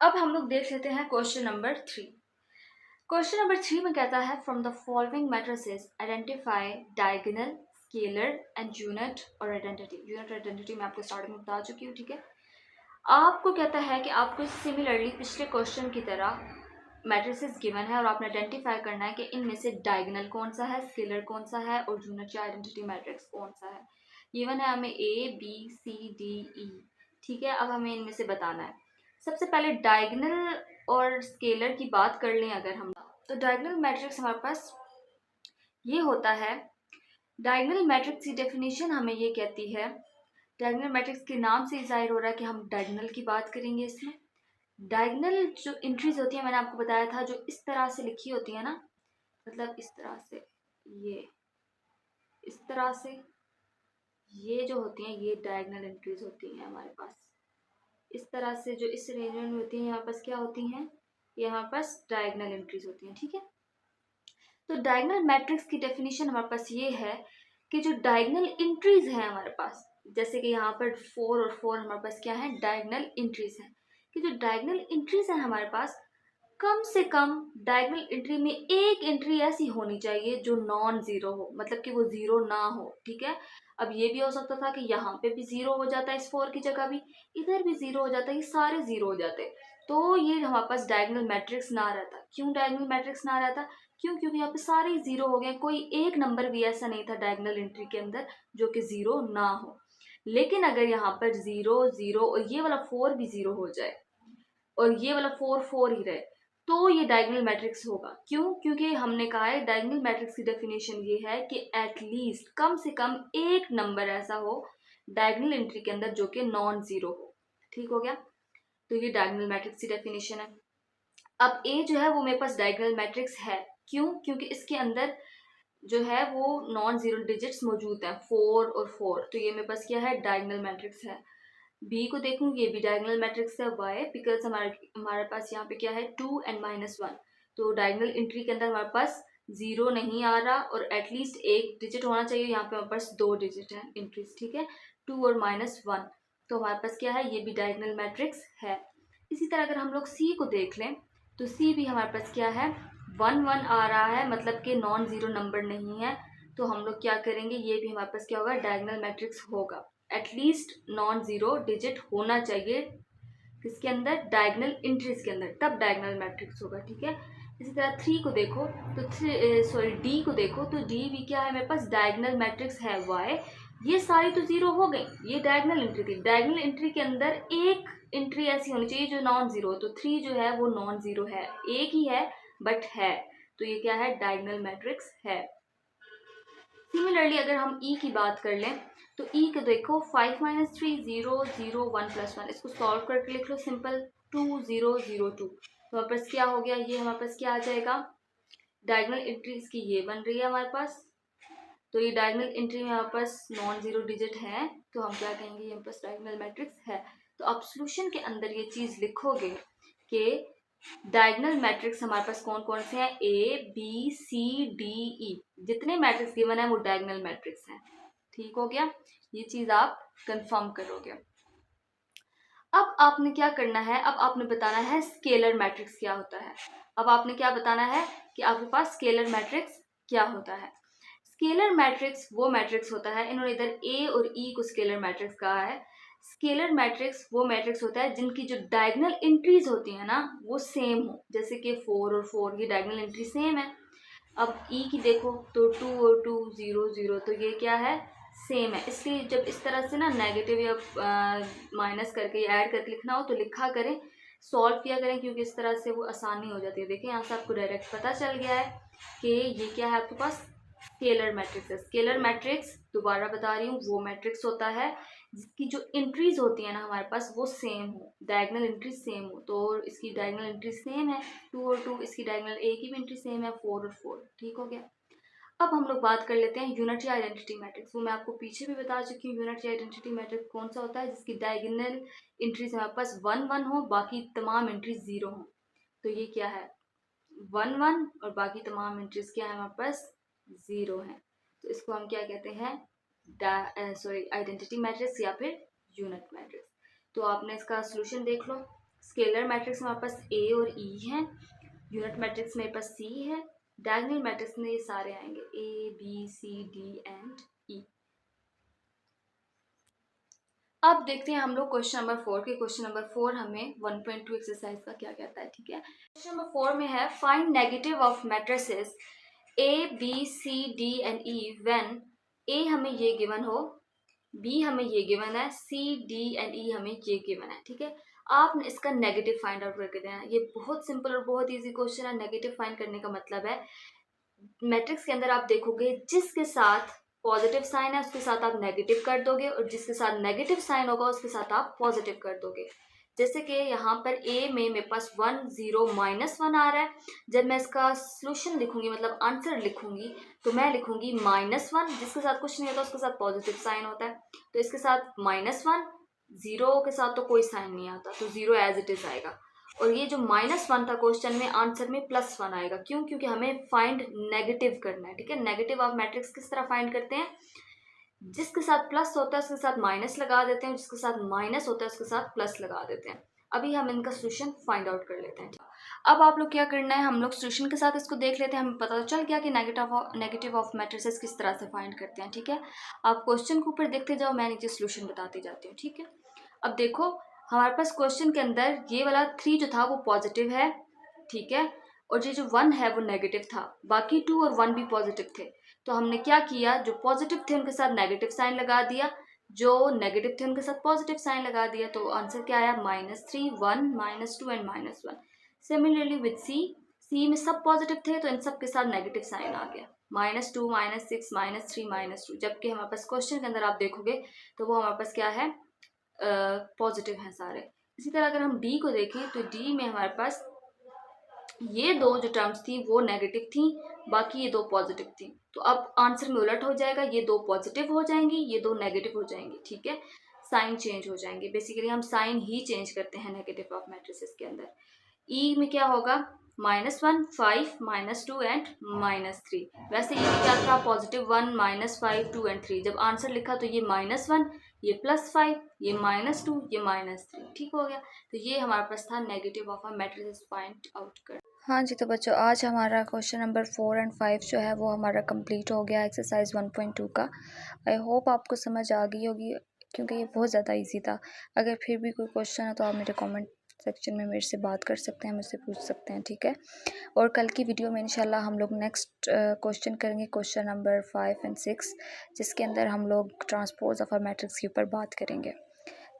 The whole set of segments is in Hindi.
अब हम लोग देख लेते हैं क्वेश्चन नंबर 3। क्वेश्चन नंबर 3 में कहता है from the following matrices identify diagonal, scalar and unit और आइडेंटिटी। यूनिट और आइडेंटिटी मैं आपको स्टार्टिंग में बता चुकी हूँ, ठीक है। आपको कहता है कि आपको सिमिलरली पिछले क्वेश्चन की तरह मैट्रिसेस गिवन है और आपने आइडेंटिफाई करना है कि इनमें से डायगोनल कौन सा है, स्केलर कौन सा है और यूनिट या आइडेंटिटी मैट्रिक्स कौन सा है। गिवन है हमें ए बी सी डी ई, ठीक है। अब हमें इनमें से बताना है। सबसे पहले डायगोनल और स्केलर की बात कर लें अगर हम, तो डायगोनल मैट्रिक्स हमारे पास ये होता है। डायगोनल मैट्रिक्स की डेफिनेशन हमें ये कहती है, डायगोनल मैट्रिक्स के नाम से जाहिर हो रहा है कि हम डायगोनल की बात करेंगे। इसमें डायगोनल जो एंट्रीज होती है, मैंने आपको बताया था, जो इस तरह से लिखी होती है ना, मतलब इस तरह से, ये इस तरह से, ये जो होती हैं ये डायगोनल एंट्रीज होती हैं हमारे पास। इस तरह से जो इस अरेंजमेंट में होती हैं, यहाँ पास क्या होती हैं, ये हमारे पास डायगोनल एंट्रीज होती हैं, ठीक है। तो डायगोनल मैट्रिक्स की डेफिनेशन हमारे पास ये है कि जो डायगोनल एंट्रीज हैं हमारे पास, जैसे कि यहाँ पर 4 और 4 हमारे पास क्या है, डायगोनल एंट्रीज हैं, कि जो डायगोनल एंट्रीज हैं हमारे पास, कम से कम डायगोनल एंट्री में एक एंट्री ऐसी होनी चाहिए जो नॉन जीरो हो, मतलब कि वो जीरो ना हो, ठीक है। अब ये भी हो सकता था कि यहाँ पे भी जीरो हो जाता है, इस 4 की जगह भी इधर भी जीरो हो जाता है, ये सारे जीरो हो जाते, तो ये हमारे पास डायगोनल मैट्रिक्स ना रहता। क्यों डायगोनल मैट्रिक्स ना रहता? क्यों? क्योंकि यहाँ पे सारे जीरो हो गए, कोई एक नंबर भी ऐसा नहीं था डायगोनल एंट्री के अंदर जो कि जीरो ना हो। लेकिन अगर यहाँ पर जीरो जीरो और ये वाला 4 भी जीरो हो जाए और ये वाला 4 4 ही रहे, तो ये डायगोनल मैट्रिक्स होगा। क्यों? क्योंकि हमने कहा है डायगोनल मैट्रिक्स की डेफिनेशन ये है कि एटलीस्ट कम से कम एक नंबर ऐसा हो डायगोनल एंट्री के अंदर जो कि नॉन जीरो हो, ठीक हो गया। तो ये डायगोनल मैट्रिक्स की डेफिनेशन है। अब ए जो है वो मेरे पास डायगोनल मैट्रिक्स है। क्यों? क्योंकि इसके अंदर जो है वो नॉन जीरो डिजिट्स मौजूद हैं, 4 और 4, तो ये मेरे पास क्या है, डायगोनल मैट्रिक्स है। बी को देखूँ, ये भी डायगोनल मैट्रिक्स है। वाई बिकॉज हमारे हमारे पास यहाँ पे क्या है, 2 एंड -1, तो डायगोनल एंट्री के अंदर हमारे पास जीरो नहीं आ रहा और एटलीस्ट एक डिजिट होना चाहिए। यहाँ पे हमारे पास 2 डिजिट है एंट्रीज, ठीक है, 2 और -1, तो हमारे पास क्या है, ये भी डायगोनल मैट्रिक्स है। इसी तरह अगर हम लोग सी को देख लें, तो सी भी हमारे पास क्या है, 1 1 आ रहा है, मतलब कि नॉन जीरो नंबर नहीं है। तो हम लोग क्या करेंगे, ये भी हमारे पास क्या होगा, डायगोनल मैट्रिक्स होगा। एटलीस्ट नॉन जीरो डिजिट होना चाहिए किसके अंदर, डायगोनल एंट्रीज के अंदर, तब डायगोनल मैट्रिक्स होगा, ठीक है। इसी तरह 3 को देखो, तो डी को देखो, तो डी भी क्या है, मेरे पास डायगोनल मैट्रिक्स है। वाई, ये सारी तो जीरो हो गई, ये डायगोनल एंट्री थी। डायगोनल एंट्री के अंदर एक एंट्री ऐसी होनी चाहिए जो नॉन जीरो, तो 3 जो है वो नॉन जीरो है, एक ही है बट है, तो ये क्या है, डायगोनल मैट्रिक्स है। सिमिलरली अगर हम ई की बात कर लें, तो ई को देखो, 5 - 3 0 0 1 + 1, इसको सॉल्व करके लिख लो सिंपल, 2 0 0 2, तो हमारे पास क्या हो गया, ये हमारे पास क्या आ जाएगा, डायगोनल एंट्रीज की ये बन रही है हमारे पास। तो ये डायगोनल एंट्री में हमारे पास नॉन जीरो डिजिट है, तो हम क्या कहेंगे, ये हमारे पास डायगोनल मैट्रिक्स है। तो आप सोल्यूशन के अंदर ये चीज लिखोगे कि डायगोनल मैट्रिक्स हमारे पास कौन कौन से हैं, ए बी सी डी ई, जितने मैट्रिक्स गिवन है वो डायगोनल मैट्रिक्स हैं, ठीक हो गया। ये चीज आप कंफर्म करोगे। अब आपने क्या करना है, अब आपने बताना है स्केलर मैट्रिक्स क्या होता है। अब आपने क्या बताना है कि आपके पास स्केलर मैट्रिक्स क्या होता है। स्केलर मैट्रिक्स वो मैट्रिक्स होता है, इन्होंने इधर ए और ई को स्केलर मैट्रिक्स कहा है। स्केलर मैट्रिक्स वो मैट्रिक्स होता है जिनकी जो डायगोनल एंट्रीज होती है ना वो सेम हो, जैसे कि 4 और 4 ये डायगोनल एंट्री सेम है। अब ई की देखो, तो 2 और 2 0 0, तो ये क्या है, सेम है। इसलिए जब इस तरह से ना नेगेटिव या माइनस करके या ऐड करके लिखना हो तो लिखा करें, सॉल्व किया करें, क्योंकि इस तरह से वो आसानी हो जाती है। देखिए यहाँ से आपको डायरेक्ट पता चल गया है कि ये क्या है, आपके पास स्केलर मैट्रिक्स है। स्केलर मैट्रिक्स दोबारा बता रही हूँ, वो मैट्रिक्स होता है जिसकी जो एंट्रीज होती है ना हमारे पास वो सेम हो, डायगोनल एंट्री सेम हो। तो इसकी डायगोनल एंट्री सेम है, 2 और 2, इसकी डायगोनल ए की भी एंट्री सेम है, 4 और 4, ठीक हो गया। अब हम लोग बात कर लेते हैं यूनिट या आइडेंटिटी मैट्रिक्स। वो मैं आपको पीछे भी बता चुकी हूँ, यूनिट या आइडेंटिटी मैट्रिक्स कौन सा होता है, जिसकी डायगोनल एंट्रीज हमारे पास 1 1 हो, बाकी तमाम एंट्रीज 0 हो। तो ये क्या है, 1 1 और बाकी तमाम एंट्रीज क्या है हमारे पास, 0 है। तो इसको हम क्या कहते हैं, आइडेंटिटी मैट्रिक्स या फिर यूनिट मैट्रिक्स। तो आपने इसका सोल्यूशन देख लो। स्केलर मैट्रिक्स में हमारे पास ए और ई है, यूनिट मैट्रिक्स में मेरे पास सी है, डायगोनल मैट्रिक्स में ये सारे आएंगे A B C D and E. अब देखते हैं हम लोग क्वेश्चन नंबर 4 के। क्वेश्चन नंबर 4 हमें 1.2 एक्सरसाइज का क्या कहता है, ठीक है। क्वेश्चन नंबर 4 में है find negative of matrices A B C D and E when A हमें ये गिवन हो, बी हमें ये गिवन है, सी डी एंड ई हमें ये गिवन है, ठीक है। आपने इसका नेगेटिव फाइंड आउट करके देना है। ये बहुत सिंपल और बहुत इजी क्वेश्चन है। नेगेटिव फाइंड करने का मतलब है मैट्रिक्स के अंदर आप देखोगे जिसके साथ पॉजिटिव साइन है उसके साथ आप नेगेटिव कर दोगे, और जिसके साथ नेगेटिव साइन होगा उसके साथ आप पॉजिटिव कर दोगे। जैसे कि यहाँ पर ए में मेरे पास 1 0 -1 आ रहा है। जब मैं इसका सोल्यूशन लिखूंगी, मतलब आंसर लिखूंगी, तो मैं लिखूंगी -1, जिसके साथ कुछ नहीं होता उसके साथ पॉजिटिव साइन होता है। तो इसके साथ -1, 0 के साथ तो कोई साइन नहीं आता, तो 0 एज इट इज आएगा। और ये जो -1 था क्वेश्चन में, आंसर में +1 आएगा। क्यों? क्योंकि हमें फाइंड नेगेटिव करना है, ठीक है। नेगेटिव ऑफ मैट्रिक्स किस तरह फाइंड करते हैं, जिसके साथ प्लस होता है उसके साथ माइनस लगा देते हैं, जिसके साथ माइनस होता है उसके साथ प्लस लगा देते हैं। अभी हम इनका सोल्यूशन फाइंड आउट कर लेते हैं। अब आप लोग क्या करना है, हम लोग सोल्यूशन के साथ इसको देख लेते हैं। हमें पता तो चल गया कि नेगेटिव ऑफ मैट्रिसेस किस तरह से फाइंड करते हैं, ठीक है। आप क्वेश्चन के ऊपर देखते जाओ, मैं नीचे सोल्यूशन बताती जाती हूँ, ठीक है। अब देखो हमारे पास क्वेश्चन के अंदर ये वाला 3 जो था वो पॉजिटिव है, ठीक है, और ये जो 1 है वो नेगेटिव था। बाकी 2 और 1 भी पॉजिटिव थे। तो हमने क्या किया, जो पॉजिटिव थे उनके साथ नेगेटिव साइन लगा दिया, जो नेगेटिव थे उनके साथ पॉजिटिव साइन लगा दिया। तो आंसर क्या आया, -3 1 -2 एंड -1। सिमिलरली विद सी, सी में सब पॉजिटिव थे तो इन सब के साथ नेगेटिव साइन आ गया, -2 -6 -3 -2। जबकि हमारे पास क्वेश्चन के अंदर आप देखोगे तो वो हमारे पास क्या है, पॉजिटिव हैं सारे। इसी तरह अगर हम डी को देखें तो डी में हमारे पास ये 2 जो टर्म्स थी वो नेगेटिव थी, बाकी ये 2 पॉजिटिव थी। तो अब आंसर में उलट हो जाएगा, ये 2 पॉजिटिव हो जाएंगी, ये 2 नेगेटिव हो जाएंगी, ठीक है। साइन चेंज हो जाएंगे। बेसिकली हम साइन ही चेंज करते हैं नेगेटिव ऑफ मैट्रिसेस के अंदर। ई में क्या होगा, -1 5 -2 एंड -3। वैसे ये क्या था, +1 -5 2 एंड 3। जब आंसर लिखा तो ये -1, ये +5, ये -2, ये -3, ठीक हो गया। तो ये हमारे पास था negative of a matrices find out कर। हाँ जी, तो बच्चों आज हमारा क्वेश्चन नंबर 4 एंड 5 जो है वो हमारा कंप्लीट हो गया एक्सरसाइज 1.2 का। आई होप आपको समझ आ गई होगी, क्योंकि ये बहुत ज़्यादा इजी था। अगर फिर भी कोई क्वेश्चन है तो आप मेरे कमेंट सेक्शन में मेरे से बात कर सकते हैं, मुझसे पूछ सकते हैं, ठीक है। और कल की वीडियो में इंशाल्लाह हम लोग नेक्स्ट क्वेश्चन करेंगे, क्वेश्चन नंबर 5 एंड 6, जिसके अंदर हम लोग ट्रांसपोज ऑफ अ मैट्रिक्स के ऊपर बात करेंगे।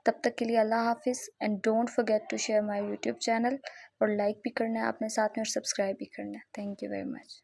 तब तक के लिए अल्लाह हाफिज़ and don't forget to share my YouTube channel, और लाइक भी करना है अपने साथ में और सब्सक्राइब भी करना है। Thank you very much.